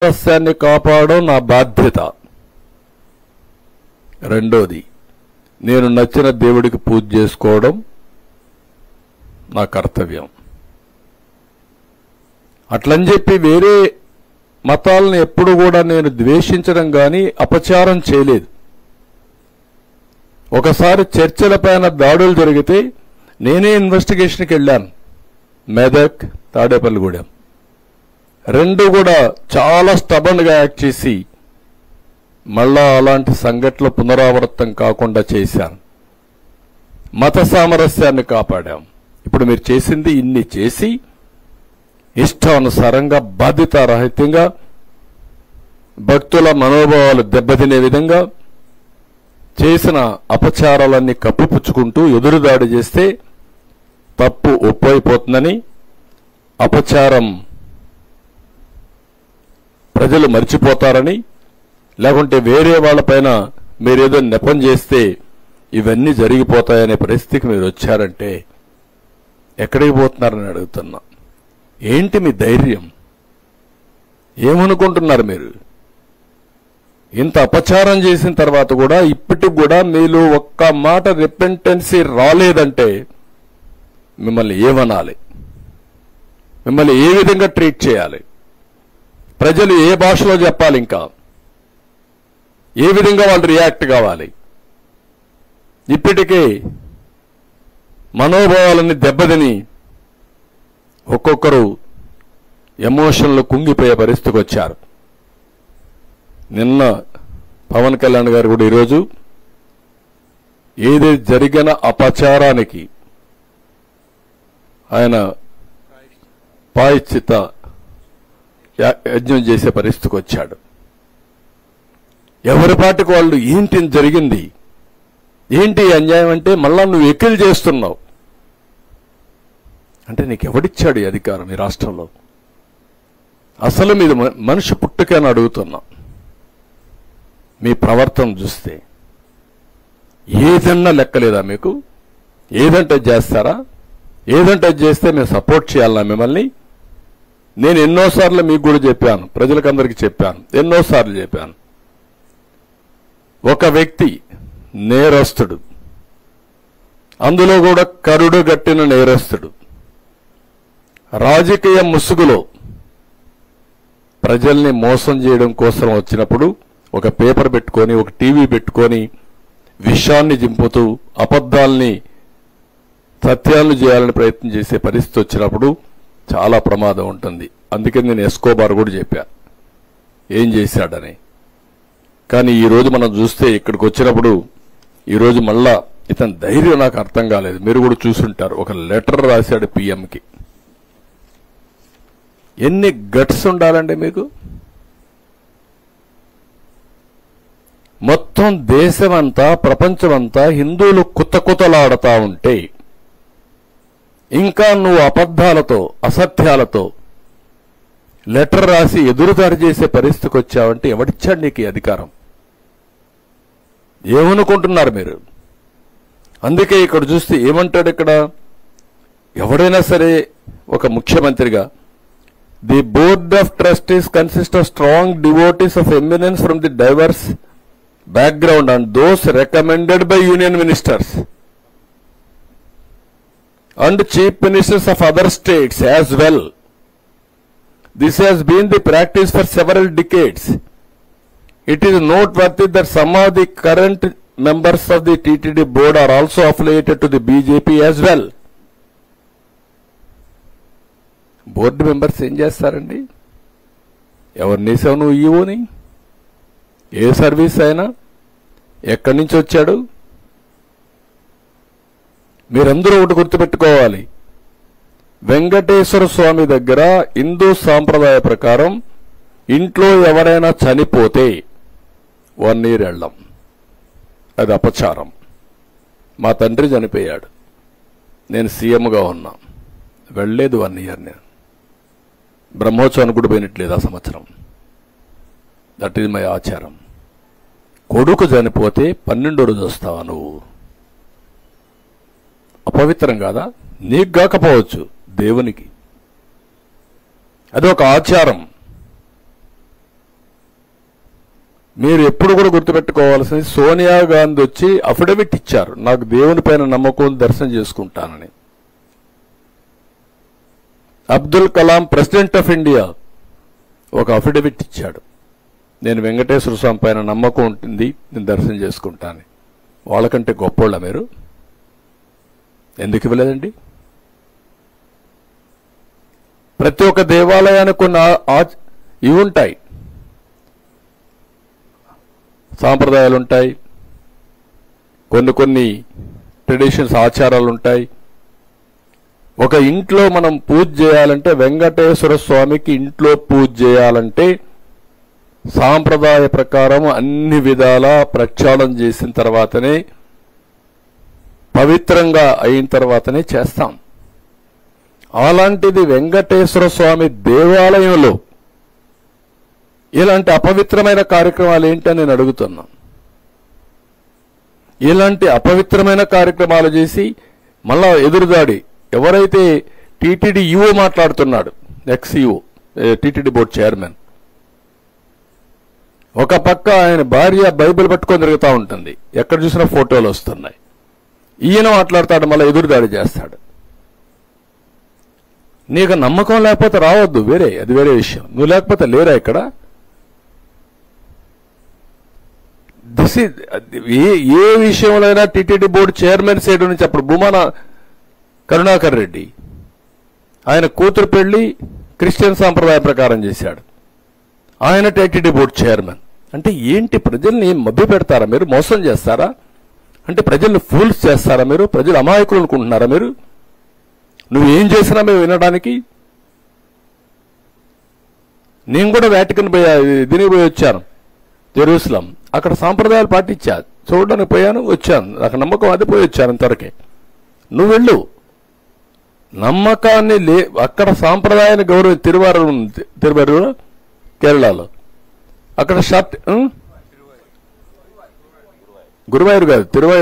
సస్యాన్ని కాపాడడం నా బాధ్యత. రెండోది, నేను నచ్చిన దేవుడికి పూజ చేసుకోవడం నా కర్తవ్యం. అట్లని చెప్పి వేరే మతాలను ఎప్పుడు కూడా నేను ద్వేషించడం కానీ అపచారం చేయలేదు. ఒకసారి చర్చిలపైన దాడులు జరిగితే నేనే ఇన్వెస్టిగేషన్కి వెళ్ళాను. మెదక్, తాడేపల్లిగూడెం రెండు కూడా చాలా స్టబన్గా యాక్ట్ చేసి మళ్ళా అలాంటి సంఘటనలు పునరావృతం కాకుండా చేశాను. మత సామరస్యాన్ని కాపాడాం. ఇప్పుడు మీరు చేసింది ఇన్ని చేసి ఇష్టానుసారంగా బాధ్యతారహితంగా భక్తుల మనోభావాలు దెబ్బతినే విధంగా చేసిన అపచారాలన్నీ కప్పిపుచ్చుకుంటూ ఎదురుదాడి చేస్తే తప్పు ఒప్పైపోతుందని, అపచారం ప్రజలు మర్చిపోతారని, లేకుంటే వేరే వాళ్లపైన మీరేదో నెపం చేస్తే ఇవన్నీ జరిగిపోతాయనే పరిస్థితికి మీరు వచ్చారంటే ఎక్కడికి పోతున్నారని అడుగుతున్నా. ఏంటి మీ ధైర్యం? ఏమనుకుంటున్నారు మీరు? ఇంత అపచారం చేసిన తర్వాత కూడా ఇప్పటికి కూడా మీలో ఒక్క మాట రిపెంటెన్సీ రాలేదంటే మిమ్మల్ని ఏమనాలి? మిమ్మల్ని ఏ విధంగా ట్రీట్ చేయాలి? ప్రజలు ఏ భాషలో చెప్పాలి? ఇంకా ఏ విధంగా వాళ్ళు రియాక్ట్ కావాలి? ఇప్పటికే మనోభావాలన్నీ దెబ్బతిని ఒక్కొక్కరు ఎమోషన్లు కుంగిపోయే పరిస్థితికి వచ్చారు. నిన్న పవన్ కళ్యాణ్ గారు కూడా ఈరోజు ఏది జరిగిన అపచారానికి ఆయన ప్రాయశ్చిత్త యజ్ఞం చేసే పరిస్థితికి వచ్చాడు. ఎవరి పాటికి వాళ్ళు ఏంటి జరిగింది, ఏంటి అన్యాయం అంటే మళ్ళా నువ్వు ఎక్కిలు చేస్తున్నావు అంటే నీకు ఎవడిచ్చాడు ఈ అధికారం ఈ రాష్ట్రంలో? అసలు మీద మనిషి పుట్టుకని అడుగుతున్నా. మీ ప్రవర్తన చూస్తే ఏదన్నా లెక్కలేదా మీకు? ఏదంటే చేస్తారా? ఏదంటే చేస్తే మేము సపోర్ట్ చేయాలన్నా మిమ్మల్ని? నేను ఎన్నోసార్లు మీకు కూడా చెప్పాను, ప్రజలకందరికీ చెప్పాను, ఎన్నోసార్లు చెప్పాను. ఒక వ్యక్తి నేరస్తుడు, అందులో కూడా కరుడు గట్టిన నేరస్తుడు, రాజకీయ ముసుగులో ప్రజల్ని మోసం చేయడం కోసం వచ్చినప్పుడు ఒక పేపర్ పెట్టుకొని, ఒక టీవీ పెట్టుకొని విషాన్ని జింపుతూ అబద్ధాల్ని సత్యాలను చేయాలని ప్రయత్నం చేసే పరిస్థితి వచ్చినప్పుడు చాలా ప్రమాదం ఉంటుంది. అందుకే నేను ఎస్కోబార్ కూడా చెప్పా ఏం చేశాడని. కానీ ఈరోజు మనం చూస్తే ఇక్కడికి వచ్చినప్పుడు ఈరోజు మళ్ళా ఇతని ధైర్యం నాకు అర్థం కాలేదు. మీరు కూడా చూసుంటారు, ఒక లెటర్ రాశాడు పీఎంకి. ఎన్ని గట్స్ ఉండాలండి మీకు? మొత్తం దేశమంతా ప్రపంచమంతా హిందువులు కుతకుతలాడుతా ఉంటే ఇంకా నువ్వు అబద్ధాలతో అసత్యాలతో లెటర్ రాసి ఎదురుదాడి చేసే పరిస్థితికి వచ్చావంటే ఎవడిచ్చాడు నీకు ఈ అధికారం? ఏమనుకుంటున్నారు మీరు? అందుకే ఇక్కడ చూస్తే ఏమంటాడు ఇక్కడ, ఎవడైనా సరే ఒక ముఖ్యమంత్రిగా, the board of trustees consist of strong devotees of eminence from the divorce background and those recommended by union ministers and chief ministers of other states as well. This has been the practice for several decades. It is noteworthy that some of the current members of the TTD board are also affiliated to the BJP as well. Board members ఏం చేస్తారండి? ఎవరినేసావు నువ్వు ఈవోని? ఏ service అయినా ఎక్కడి నుంచి వచ్చాడు? మీరందరూ ఒకటి గుర్తుపెట్టుకోవాలి, వెంకటేశ్వర స్వామి దగ్గర హిందూ సాంప్రదాయ ప్రకారం ఇంట్లో ఎవరైనా చనిపోతే 1 year వెళ్ళం. అది అపచారం. మా తండ్రి చనిపోయాడు, నేను సీఎంగా ఉన్నా, వెళ్ళలేదు 1 year. నేను బ్రహ్మోత్సవానికి కూడా పోయినట్లేదు ఆ సంవత్సరం. దట్ ఈజ్ మై ఆచారం. కొడుకు చనిపోతే 12వ రోజు వస్తావా నువ్వు? అపవిత్రం కాదా? నీకు కాకపోవచ్చు, దేవునికి. అది ఒక ఆచారం. మీరు ఎప్పుడు కూడా గుర్తుపెట్టుకోవాల్సింది, సోనియా గాంధీ వచ్చి అఫిడవిట్ ఇచ్చారు, నాకు దేవుని పైన నమ్మకం, దర్శనం చేసుకుంటానని. Abdul Kalam president of India ఒక అఫిడవిట్ ఇచ్చాడు, నేను వెంకటేశ్వర స్వామి పైన నమ్మకం ఉంటుంది, నేను దర్శనం చేసుకుంటాను. వాళ్ళకంటే గొప్పోళ్ళ మీరు? ఎందుకు ఇవ్వలేదండి? ప్రతి ఒక్క దేవాలయానికి కొన్ని ఇవి ఉంటాయి, సాంప్రదాయాలు ఉంటాయి, కొన్ని ట్రెడిషన్స్, ఆచారాలు ఉంటాయి. ఒక ఇంట్లో మనం పూజ చేయాలంటే, వెంకటేశ్వర స్వామికి ఇంట్లో పూజ చేయాలంటే సాంప్రదాయ ప్రకారం అన్ని విధాలా ప్రక్షాళన చేసిన తర్వాతనే, పవిత్రంగా అయిన తర్వాతనే చేస్తాం. అలాంటిది వెంకటేశ్వర స్వామి దేవాలయంలో ఇలాంటి అపవిత్రమైన కార్యక్రమాలు ఏంటని నేను అడుగుతున్నాను. ఇలాంటి అపవిత్రమైన కార్యక్రమాలు చేసి మళ్ళా ఎదురుదాడి, ఎవరైతే టీటీడీ ఈఓ మాట్లాడుతున్నాడు, X EO, TTD board chairman, ఒక పక్క ఆయన భార్య బైబిల్ పట్టుకొని తిరుగుతూ ఉంటుంది, ఎక్కడ చూసినా ఫోటోలు వస్తున్నాయి. ఈయన మాట్లాడతాడు, మళ్ళీ ఎదురుదాడి చేస్తాడు. నీకు నమ్మకం లేకపోతే రావద్దు, అది వేరే విషయం. నువ్వు లేకపోతే లేరా ఇక్కడ? ఏ విషయంలో టీటీడీ బోర్డు చైర్మన్ సైడ్ నుంచి అప్పుడు భూమాన కరుణాకర్ రెడ్డి ఆయన కూతురు పెళ్లి క్రిస్టియన్ సాంప్రదాయ ప్రకారం చేశాడు, ఆయన టీటీడీ బోర్డు చైర్మన్. అంటే ఏంటి, ప్రజల్ని మభ్య పెడతారా మీరు? మోసం చేస్తారా? అంటే ప్రజల్ని ఫూల్స్ చేస్తారా మీరు? ప్రజలు అమాయకులు అనుకుంటున్నారా మీరు? నువ్వేం చేసినా మేము వినడానికి? నేను కూడా వాటికన్ దీనికి పోయి వచ్చాను, జెరూసలం. అక్కడ సాంప్రదాయాలు పాటించా, చూడడానికి పోయాను, వచ్చాను. నాకు నమ్మకం అది, పోయి వచ్చాను అంతవరకే. నువ్వు వెళ్ళు. నమ్మకాన్ని అక్కడ సాంప్రదాయాన్ని గౌరవ తిరువారూరు కేరళలో అక్కడ షర్ట్, గురువాయూరు కాదు, తిరువాయూరు.